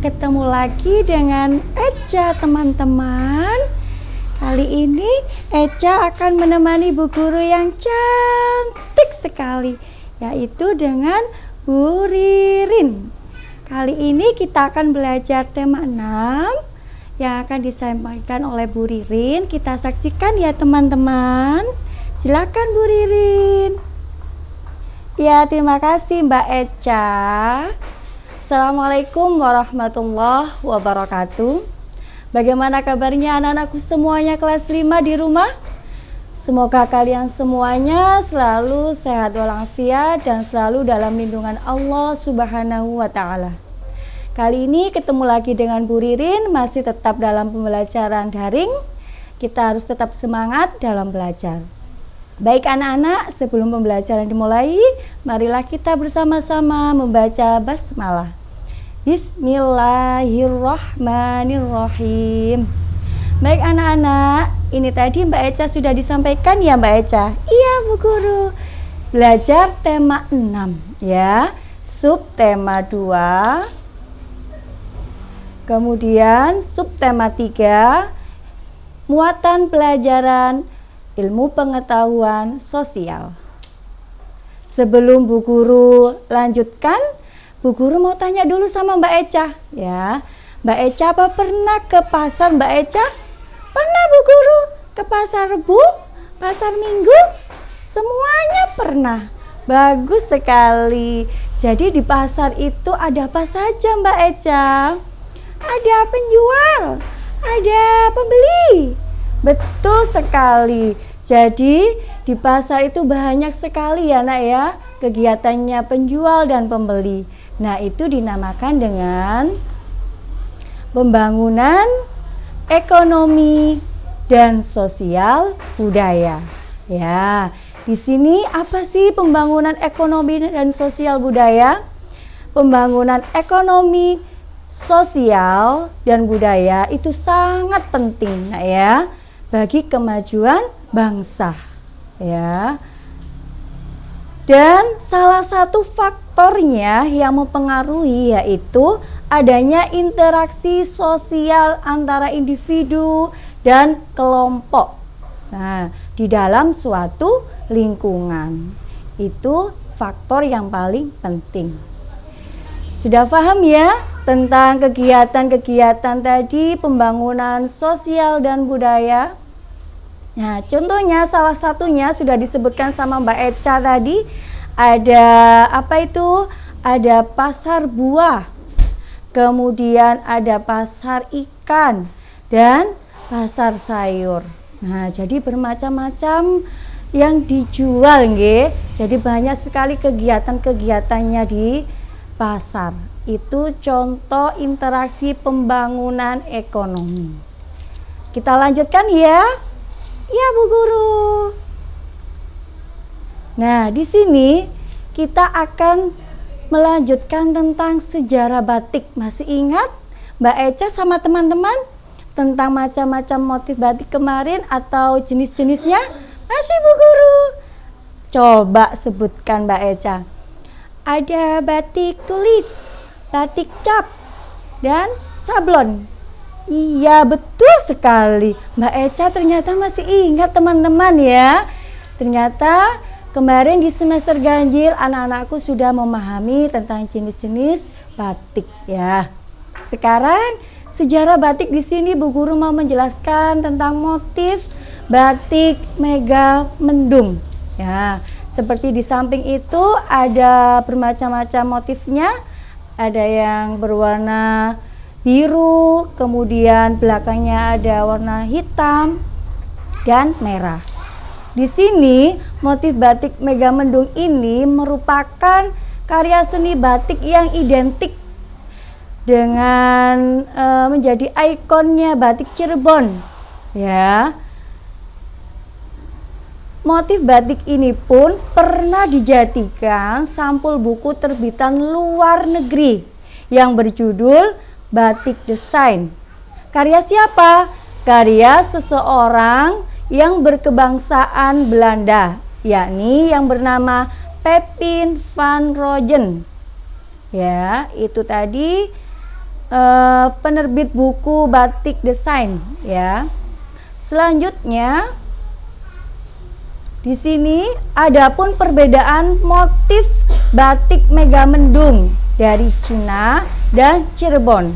ketemu lagi dengan Echa teman-teman. Kali ini Echa akan menemani Bu Guru yang cantik sekali, yaitu dengan Bu Ririn. Kali ini kita akan belajar tema 6 yang akan disampaikan oleh Bu Ririn. Kita saksikan ya teman-teman. Silakan Bu Ririn. Ya, terima kasih Mbak Echa. Assalamualaikum warahmatullahi wabarakatuh. Bagaimana kabarnya anak-anakku semuanya kelas 5 di rumah? Semoga kalian semuanya selalu sehat walafiat dan selalu dalam lindungan Allah Subhanahu wa Ta'ala. Kali ini ketemu lagi dengan Bu Ririn, masih tetap dalam pembelajaran daring. Kita harus tetap semangat dalam belajar. Baik anak-anak, sebelum pembelajaran dimulai, marilah kita bersama-sama membaca basmalah. Bismillahirrahmanirrahim. Baik anak-anak, ini tadi Mbak Echa sudah disampaikan ya Mbak Echa? Iya Bu Guru. Belajar tema 6 ya, subtema 2. Kemudian subtema 3, muatan pelajaran ilmu pengetahuan sosial. Sebelum Bu Guru lanjutkan, Bu Guru mau tanya dulu sama Mbak Echa ya. Mbak Echa apa pernah ke pasar Mbak Echa? Pernah Bu Guru. Ke pasar Rebo, pasar Minggu? Semuanya pernah. Bagus sekali. Jadi di pasar itu ada apa saja Mbak Echa? Ada penjual, ada pembeli. Betul sekali. Jadi di pasar itu banyak sekali ya nak ya, kegiatannya penjual dan pembeli. Nah itu dinamakan dengan pembangunan ekonomi dan sosial budaya. Ya, di sini apa sih pembangunan ekonomi dan sosial budaya? Pembangunan ekonomi, sosial dan budaya itu sangat penting nak ya, bagi kemajuan bangsa ya. Dan salah satu faktornya yang mempengaruhi yaitu adanya interaksi sosial antara individu dan kelompok. Nah, di dalam suatu lingkungan. Itu faktor yang paling penting. Sudah paham ya tentang kegiatan-kegiatan tadi, pembangunan sosial dan budaya? Nah, contohnya salah satunya sudah disebutkan sama Mbak Echa tadi. Ada apa itu? Ada pasar buah. Kemudian ada pasar ikan dan pasar sayur. Nah, jadi bermacam-macam yang dijual nggih. Jadi banyak sekali kegiatan-kegiatannya di pasar. Itu contoh interaksi pembangunan ekonomi. Kita lanjutkan ya. Ya Bu Guru. Nah, di sini kita akan melanjutkan tentang sejarah batik. Masih ingat Mbak Echa sama teman-teman tentang macam-macam motif batik kemarin atau jenis-jenisnya? Masih Bu Guru. Coba sebutkan Mbak Echa. Ada batik tulis, batik cap, dan sablon. Iya betul sekali. Mbak Echa ternyata masih ingat teman-teman ya. Ternyata kemarin di semester ganjil anak-anakku sudah memahami tentang jenis-jenis batik ya. Sekarang sejarah batik di sini Bu Guru mau menjelaskan tentang motif batik Megamendung ya. Seperti di samping itu ada bermacam-macam motifnya. Ada yang berwarna biru, kemudian belakangnya ada warna hitam dan merah. Di sini motif batik Megamendung ini merupakan karya seni batik yang identik dengan menjadi ikonnya batik Cirebon ya. Motif batik ini pun pernah dijadikan sampul buku terbitan luar negeri yang berjudul Batik Desain. Karya siapa? Karya seseorang yang berkebangsaan Belanda, yakni yang bernama Pepin van Rooyen. Ya, itu tadi penerbit buku batik desain ya. Selanjutnya di sini adapun perbedaan motif batik Megamendung dari Cina dan Cirebon.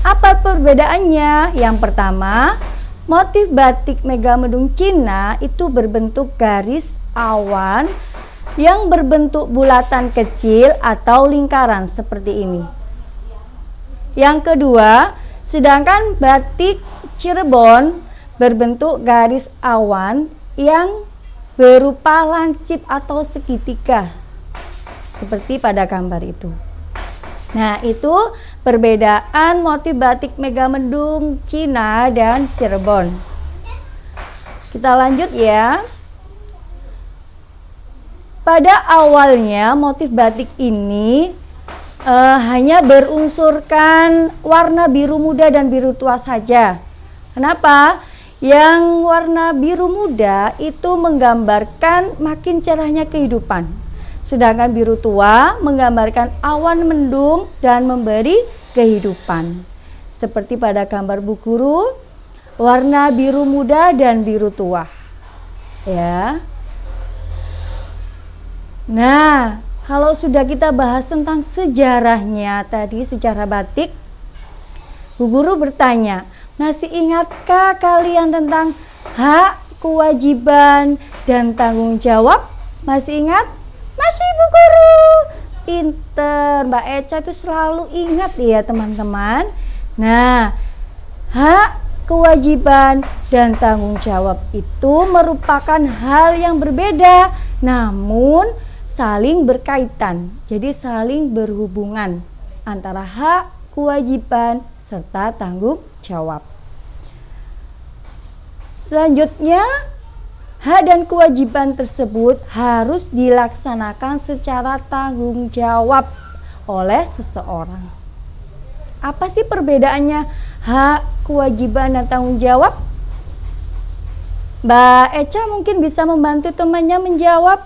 Apa perbedaannya? Yang pertama, motif batik Megamendung Cina itu berbentuk garis awan yang berbentuk bulatan kecil atau lingkaran seperti ini. Yang kedua, sedangkan batik Cirebon berbentuk garis awan yang berupa lancip atau segitiga seperti pada gambar itu. Nah, itu perbedaan motif batik Megamendung Cina dan Cirebon. Kita lanjut ya. Pada awalnya motif batik ini hanya berunsurkan warna biru muda dan biru tua saja. Kenapa? Yang warna biru muda itu menggambarkan makin cerahnya kehidupan. Sedangkan biru tua menggambarkan awan mendung dan memberi kehidupan. Seperti pada gambar Bu Guru, warna biru muda dan biru tua. Ya. Nah, kalau sudah kita bahas tentang sejarahnya tadi, sejarah batik, Bu Guru bertanya, masih ingatkah kalian tentang hak, kewajiban, dan tanggung jawab? Masih ingat? Masih Bu Guru. Pinter, Mbak Eca itu selalu ingat ya teman-teman. Nah, hak, kewajiban, dan tanggung jawab itu merupakan hal yang berbeda, namun saling berkaitan. Jadi saling berhubungan antara hak, kewajiban, serta tanggung jawab. Selanjutnya, hak dan kewajiban tersebut harus dilaksanakan secara tanggung jawab oleh seseorang. Apa sih perbedaannya hak, kewajiban, dan tanggung jawab? Mbak Eca mungkin bisa membantu temannya menjawab.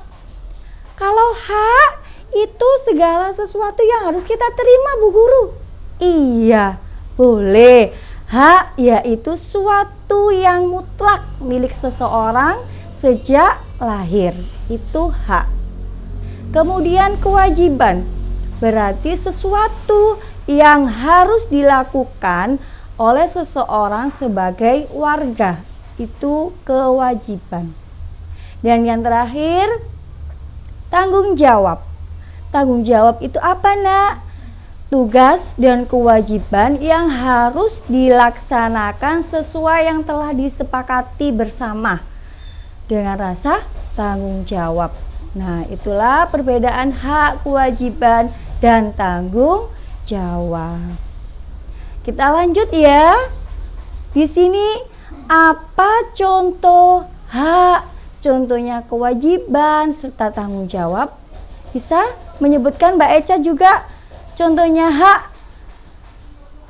Kalau hak itu segala sesuatu yang harus kita terima, Bu Guru. Iya, boleh. Hak yaitu suatu yang mutlak milik seseorang sejak lahir. Itu hak. Kemudian kewajiban berarti sesuatu yang harus dilakukan oleh seseorang sebagai warga. Itu kewajiban. Dan yang terakhir, tanggung jawab. Tanggung jawab itu apa, Nak? Tugas dan kewajiban yang harus dilaksanakan sesuai yang telah disepakati bersama dengan rasa tanggung jawab. Nah, itulah perbedaan hak, kewajiban, dan tanggung jawab. Kita lanjut ya. Di sini apa contoh hak, contohnya kewajiban, serta tanggung jawab? Bisa menyebutkan Mbak Eca juga contohnya hak.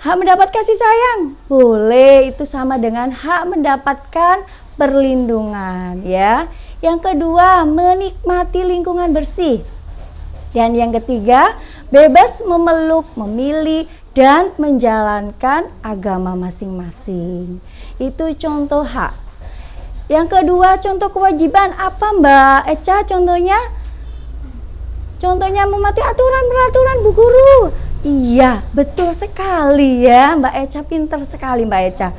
Hak mendapat kasih sayang. Boleh, itu sama dengan hak mendapatkan perlindungan ya. Yang kedua, menikmati lingkungan bersih. Dan yang ketiga, bebas memeluk, memilih, dan menjalankan agama masing-masing. Itu contoh hak. Yang kedua, contoh kewajiban. Apa Mbak Eca contohnya? Contohnya mematuhi aturan peraturan Bu Guru. Iya, betul sekali ya, Mbak Eca, pinter sekali Mbak Eca.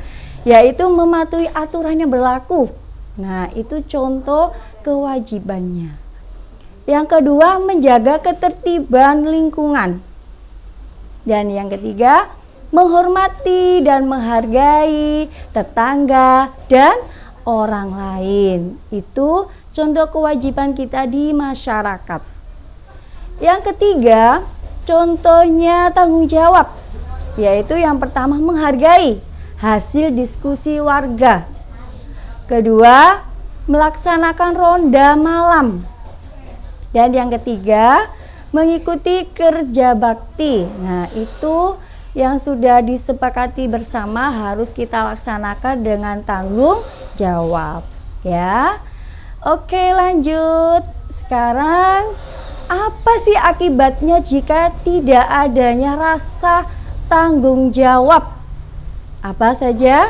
Yaitu mematuhi aturan yang berlaku. Nah, itu contoh kewajibannya. Yang kedua, menjaga ketertiban lingkungan. Dan yang ketiga, menghormati dan menghargai tetangga dan orang lain. Itu contoh kewajiban kita di masyarakat. Yang ketiga, contohnya tanggung jawab, yaitu yang pertama menghargai hasil diskusi warga. Kedua, melaksanakan ronda malam. Dan yang ketiga, mengikuti kerja bakti. Nah, itu yang sudah disepakati bersama harus kita laksanakan dengan tanggung jawab ya. Oke, lanjut. Sekarang apa sih akibatnya jika tidak adanya rasa tanggung jawab. Apa saja?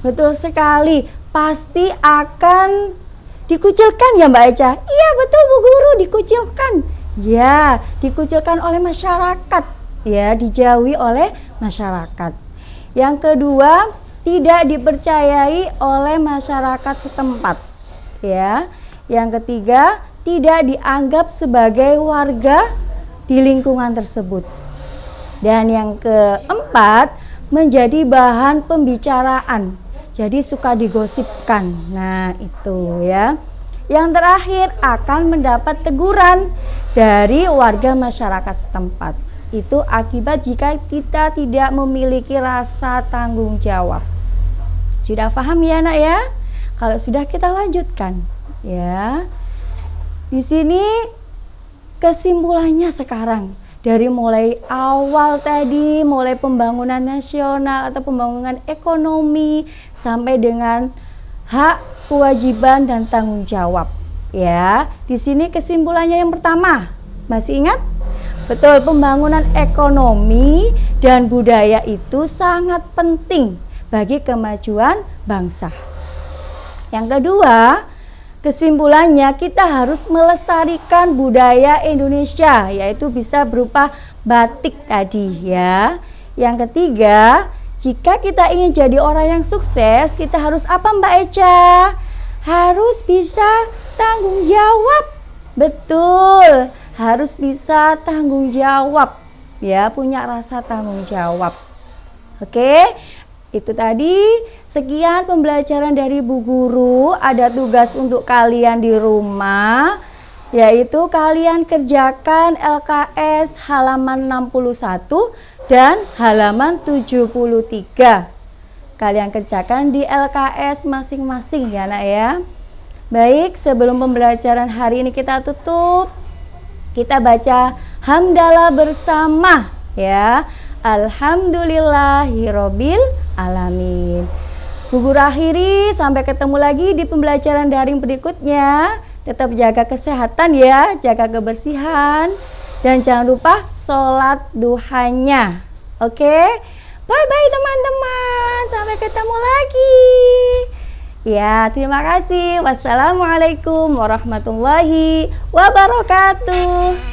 Betul sekali, pasti akan dikucilkan ya Mbak Eca? Iya betul Bu Guru, dikucilkan. Ya, dikucilkan oleh masyarakat. Ya, dijauhi oleh masyarakat. Yang kedua, tidak dipercayai oleh masyarakat setempat. Ya. Yang ketiga, tidak dianggap sebagai warga di lingkungan tersebut. Dan yang keempat, menjadi bahan pembicaraan. Jadi suka digosipkan. Nah, itu ya. Yang terakhir, akan mendapat teguran dari warga masyarakat setempat. Itu akibat jika kita tidak memiliki rasa tanggung jawab. Sudah paham ya Nak ya? Kalau sudah, kita lanjutkan ya. Di sini kesimpulannya sekarang, dari mulai awal tadi, mulai pembangunan nasional atau pembangunan ekonomi sampai dengan hak, kewajiban dan tanggung jawab. Ya, di sini kesimpulannya yang pertama, masih ingat? Betul, pembangunan ekonomi dan budaya itu sangat penting bagi kemajuan bangsa. Yang kedua, kesimpulannya kita harus melestarikan budaya Indonesia, yaitu bisa berupa batik tadi ya. Yang ketiga, jika kita ingin jadi orang yang sukses, kita harus apa Mbak Eca? Harus bisa tanggung jawab. Betul, harus bisa tanggung jawab ya, punya rasa tanggung jawab. Oke, itu tadi sekian pembelajaran dari Bu Guru. Ada tugas untuk kalian di rumah, yaitu kalian kerjakan LKS halaman 61 dan halaman 73. Kalian kerjakan di LKS masing-masing ya Nak ya. Baik, sebelum pembelajaran hari ini kita tutup, kita baca hamdalah bersama ya. Alhamdulillahirobbil alamin. Bu Guru akhiri, sampai ketemu lagi di pembelajaran daring berikutnya. Tetap jaga kesehatan ya, jaga kebersihan, dan jangan lupa sholat duhanya. Oke, bye-bye teman-teman, sampai ketemu lagi. Ya, terima kasih. Wassalamualaikum warahmatullahi wabarakatuh.